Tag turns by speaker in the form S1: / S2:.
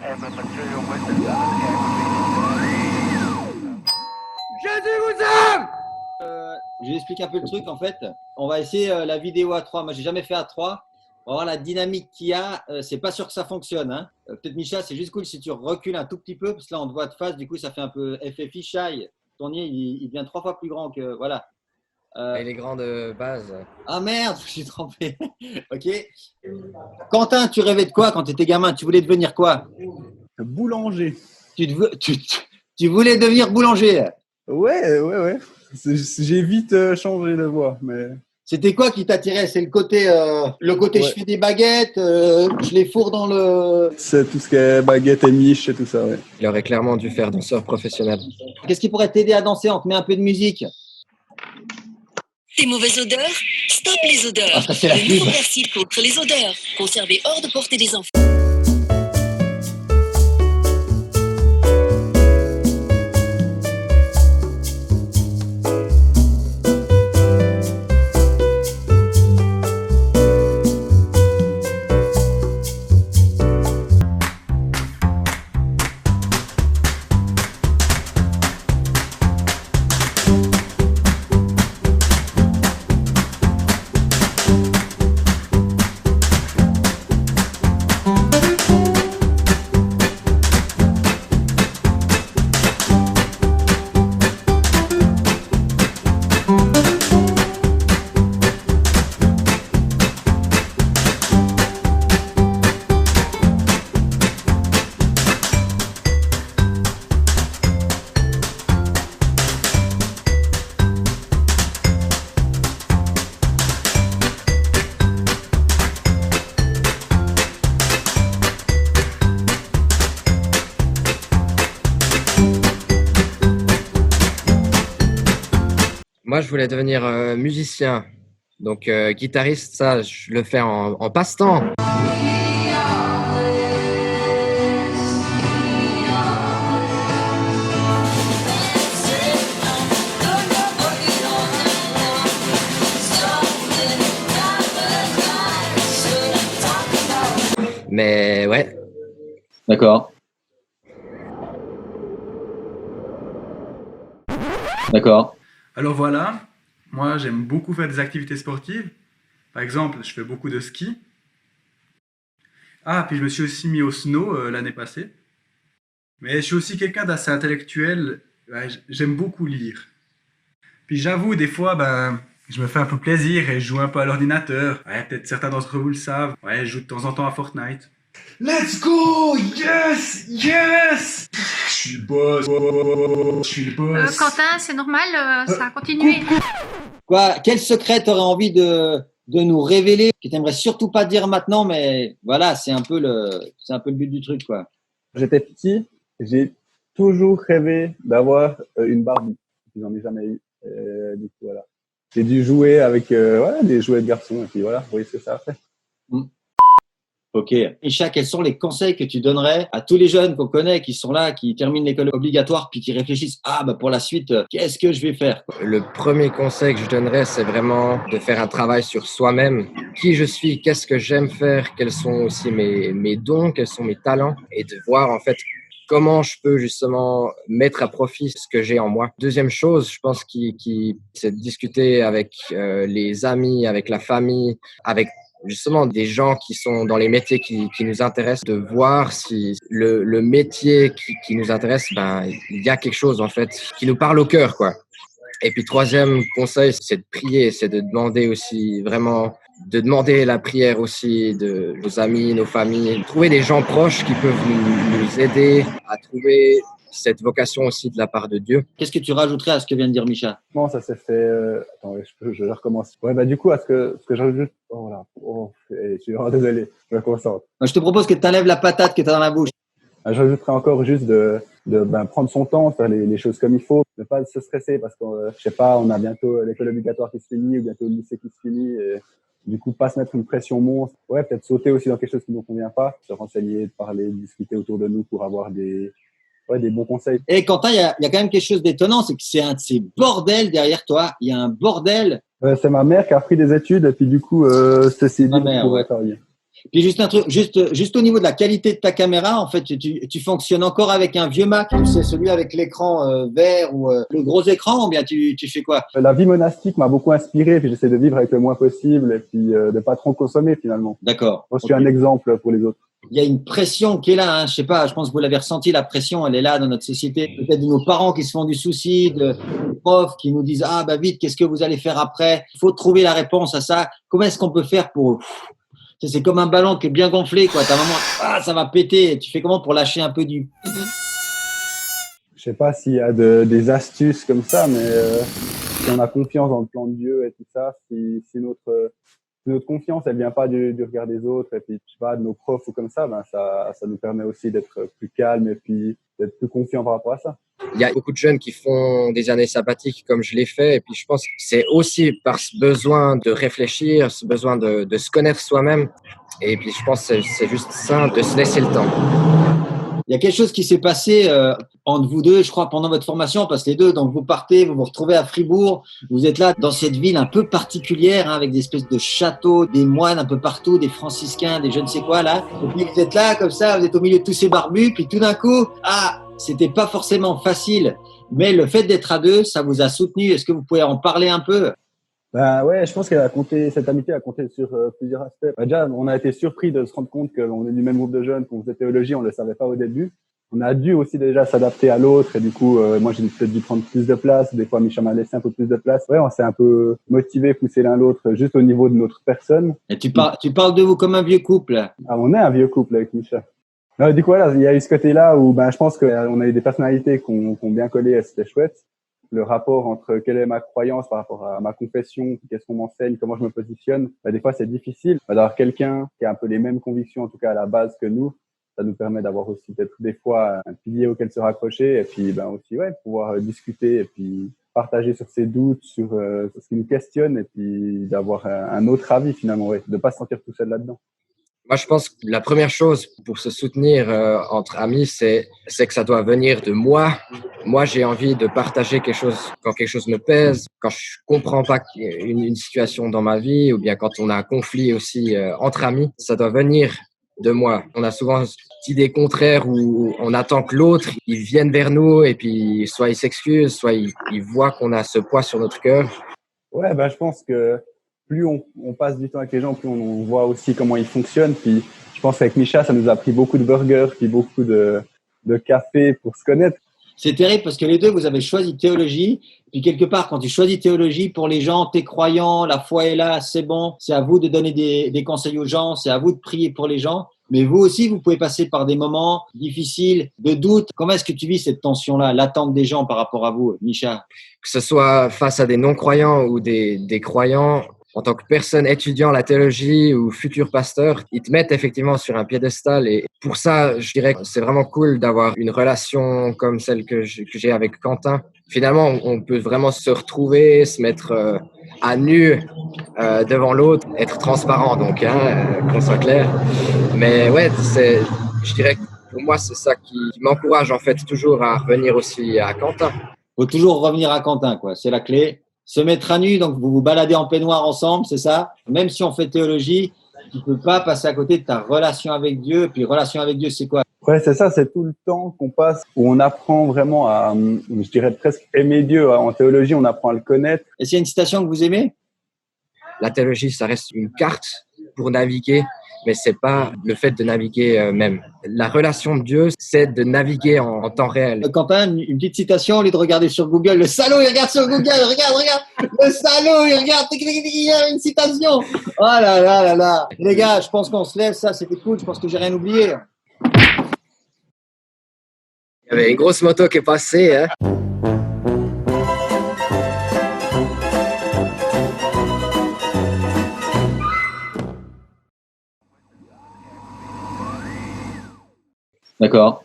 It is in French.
S1: Je vous explique un peu le truc en fait. On va essayer la vidéo à 3. Moi, j'ai jamais fait à 3. On va voir la dynamique qu'il y a. C'est pas sûr que ça fonctionne. Hein. Peut-être Micha, c'est juste cool si tu recules un tout petit peu parce que là, on te voit de face. Du coup, ça fait un peu effet fisheye. Ton nez, il devient 3 fois plus grand que. Voilà.
S2: Il est grand de base.
S1: Ah merde, je suis trompé. Ok. Quentin, tu rêvais de quoi quand tu étais gamin? Tu voulais devenir quoi?
S3: Boulanger.
S1: Tu voulais devenir boulanger?
S3: Ouais. J'ai vite changé de voie, mais
S1: C'était quoi qui t'attirait? C'est le côté
S3: Ouais.
S1: je fais des baguettes, je les fourre dans le.
S3: c'est tout ce qui est baguette et miche et tout ça, ouais.
S2: Il aurait clairement dû faire danseur professionnel.
S1: Qu'est-ce qui pourrait t'aider à danser? On te met un peu de musique.
S4: Des mauvaises odeurs? Stop les odeurs.
S1: Ah, ça, c'est la
S4: Le nouveau
S1: pub.
S4: Persil contre les odeurs. Conservé hors de portée des enfants.
S2: Moi, je voulais devenir musicien. Donc, guitariste, ça, je le fais en passe-temps. Mais ouais,
S1: D'accord. D'accord.
S5: Alors voilà, moi j'aime beaucoup faire des activités sportives. Par exemple, je fais beaucoup de ski. Ah, puis je me suis aussi mis au snow l'année passée. Mais je suis aussi quelqu'un d'assez intellectuel. Ouais, j'aime beaucoup lire. Puis j'avoue, des fois, je me fais un peu plaisir et je joue un peu à l'ordinateur. Ouais, peut-être certains d'entre vous le savent. Ouais, je joue de temps en temps à Fortnite. Let's go! Yes! Yes! Je suis le boss! Je suis le boss!
S6: Quentin, c'est normal, ça a continué.
S1: Quoi? Quel secret t'aurais envie de nous révéler que t'aimerais surtout pas dire maintenant, mais voilà, c'est un peu le but du truc, quoi.
S3: J'étais petit, j'ai toujours rêvé d'avoir une Barbie. J'en ai jamais eu. Du coup, voilà. J'ai dû jouer avec des jouets de garçons et puis voilà, vous voyez ce que ça a fait.
S1: Ok. Isha, quels sont les conseils que tu donnerais à tous les jeunes qu'on connaît qui sont là, qui terminent l'école obligatoire, puis qui réfléchissent, pour la suite, qu'est-ce que je vais faire?
S2: le premier conseil que je donnerais, c'est vraiment de faire un travail sur soi-même. Qui je suis, qu'est-ce que j'aime faire, quels sont aussi mes dons, quels sont mes talents, et de voir en fait comment je peux justement mettre à profit ce que j'ai en moi. Deuxième chose, je pense, c'est de discuter avec les amis, avec la famille, avec justement des gens qui sont dans les métiers qui nous intéressent, de voir si le métier qui nous intéresse, il y a quelque chose en fait qui nous parle au cœur, quoi. Et puis troisième conseil, c'est de prier, c'est de demander aussi vraiment, de demander la prière aussi de nos amis, nos familles, trouver des gens proches qui peuvent nous aider à trouver cette vocation aussi de la part de Dieu.
S1: Qu'est-ce que tu rajouterais à ce que vient de dire Micha?
S3: Bon, ça s'est fait. Attends, je recommence. Ouais, du coup, à ce que j'ajoute. Oh là, je suis vraiment désolé, je me concentre.
S1: Je te propose que tu enlèves la patate que tu as dans la bouche.
S3: J'ajouterais encore juste de prendre son temps, faire les choses comme il faut, ne pas se stresser parce que je sais pas, on a bientôt l'école obligatoire qui se finit ou bientôt le lycée qui se finit et du coup pas se mettre une pression monstre. Ouais, peut-être sauter aussi dans quelque chose qui nous convient pas, se renseigner, parler, discuter autour de nous pour avoir des bons conseils.
S1: Et Quentin, il y a quand même quelque chose d'étonnant, c'est que c'est un de ces bordels derrière toi. Il y a un bordel.
S3: C'est ma mère qui a pris des études et puis du coup c'est
S1: Ma mère, ouais.
S3: travailler.
S1: Puis juste un truc, juste au niveau de la qualité de ta caméra, en fait, tu fonctionnes encore avec un vieux Mac, c'est celui avec l'écran vert ou le gros écran, ou bien tu fais quoi?
S3: La vie monastique m'a beaucoup inspiré, puis j'essaie de vivre avec le moins possible et puis de pas trop consommer finalement.
S1: D'accord.
S3: Moi, je suis un exemple pour les autres.
S1: Il y a une pression qui est là, hein. Je sais pas, je pense que vous l'avez ressenti, la pression, elle est là dans notre société. Peut-être de nos parents qui se font du souci, de profs qui nous disent ah bah vite, qu'est-ce que vous allez faire après? Il faut trouver la réponse à ça. Comment est-ce qu'on peut faire pour c'est comme un ballon qui est bien gonflé, quoi. T'as vraiment ça va péter. Tu fais comment pour lâcher un peu du
S3: Je sais pas s'il y a des astuces comme ça, mais si on a confiance dans le plan de Dieu et tout ça, si notre confiance, elle vient pas du regard des autres et puis je sais pas de nos profs ou comme ça, ben ça nous permet aussi d'être plus calme et puis d'être plus confiant par rapport à ça.
S2: Il y a beaucoup de jeunes qui font des années sabbatiques comme je l'ai fait. Et puis, je pense que c'est aussi par ce besoin de réfléchir, ce besoin de se connaître soi-même. Et puis, je pense que c'est juste ça, de se laisser le temps.
S1: Il y a quelque chose qui s'est passé entre vous deux, je crois, pendant votre formation, parce que les deux, donc vous partez, vous vous retrouvez à Fribourg, vous êtes là dans cette ville un peu particulière, hein, avec des espèces de châteaux, des moines un peu partout, des franciscains, des je ne sais quoi là. Et puis vous êtes là comme ça, vous êtes au milieu de tous ces barbus, puis tout d'un coup, c'était pas forcément facile, mais le fait d'être à deux, ça vous a soutenu. Est-ce que vous pouvez en parler un peu?
S3: Ben ouais, je pense cette amitié a compté sur plusieurs aspects. Déjà, on a été surpris de se rendre compte qu'on est du même groupe de jeunes, qu'on faisait théologie, on le savait pas au début. On a dû aussi déjà s'adapter à l'autre et du coup, moi j'ai peut-être dû prendre plus de place. Des fois, Micha m'a laissé un peu plus de place. Ouais, on s'est un peu motivé, poussé l'un l'autre juste au niveau de notre personne.
S1: Et tu parles de vous comme un vieux couple.
S3: Ah, on est un vieux couple avec Micha. Non, du coup, voilà, il y a eu ce côté-là où je pense qu'on a eu des personnalités qu'on bien collé et c'était chouette. Le rapport entre quelle est ma croyance par rapport à ma confession, qu'est-ce qu'on m'enseigne, comment je me positionne, des fois c'est difficile d'avoir quelqu'un qui a un peu les mêmes convictions, en tout cas à la base que nous. Ça nous permet d'avoir aussi peut-être des fois un pilier auquel se raccrocher et puis aussi pouvoir discuter et puis partager sur ses doutes, sur ce qui nous questionne et puis d'avoir un autre avis finalement, de pas se sentir tout seul là-dedans.
S2: Moi, je pense que la première chose pour se soutenir entre amis, c'est que ça doit venir de moi. Moi, j'ai envie de partager quelque chose quand quelque chose me pèse, quand je comprends pas une situation dans ma vie, ou bien quand on a un conflit aussi entre amis. Ça doit venir de moi. On a souvent cette idée contraire où on attend que l'autre, il vienne vers nous et puis soit il s'excuse, soit il voit qu'on a ce poids sur notre cœur.
S3: Ouais, je pense que plus on passe du temps avec les gens, plus on voit aussi comment ils fonctionnent. Puis je pense qu'avec Micha, ça nous a pris beaucoup de burgers, puis beaucoup de café pour se connaître.
S1: C'est terrible parce que les deux, vous avez choisi théologie. Puis quelque part, quand tu choisis théologie, pour les gens, t'es croyant, la foi est là, c'est bon. C'est à vous de donner des conseils aux gens, c'est à vous de prier pour les gens. Mais vous aussi, vous pouvez passer par des moments difficiles, de doute. Comment est-ce que tu vis cette tension-là, l'attente des gens par rapport à vous, Micha?
S2: Que ce soit face à des non-croyants ou des croyants, en tant que personne étudiant la théologie ou futur pasteur, ils te mettent effectivement sur un piédestal. Et pour ça, je dirais que c'est vraiment cool d'avoir une relation comme celle que j'ai avec Quentin. Finalement, on peut vraiment se retrouver, se mettre à nu devant l'autre, être transparent, donc, qu'on soit clair. Mais ouais, je dirais que pour moi, c'est ça qui m'encourage en fait toujours à revenir aussi à Quentin.
S1: Faut toujours revenir à Quentin, quoi. C'est la clé. Se mettre à nu, donc vous vous baladez en peignoir ensemble, c'est ça? Même si on fait théologie, tu ne peux pas passer à côté de ta relation avec Dieu. Puis relation avec Dieu, c'est quoi?
S3: Ouais, c'est ça, c'est tout le temps qu'on passe où on apprend vraiment à, je dirais presque aimer Dieu. En théologie, on apprend à le connaître.
S1: Est-ce qu'il y a une citation que vous aimez?
S2: La théologie, ça reste une carte pour naviguer, mais c'est pas le fait de naviguer même. La relation de Dieu, c'est de naviguer en temps réel.
S1: Quentin, une petite citation au lieu de regarder sur Google. Le salaud, il regarde sur Google, regarde. Le salaud, il regarde, il y a une citation. Oh là là là là. Les gars, je pense qu'on se lève, ça c'était cool, je pense que j'ai rien oublié.
S2: Il y avait une grosse moto qui est passée, hein.
S1: D'accord.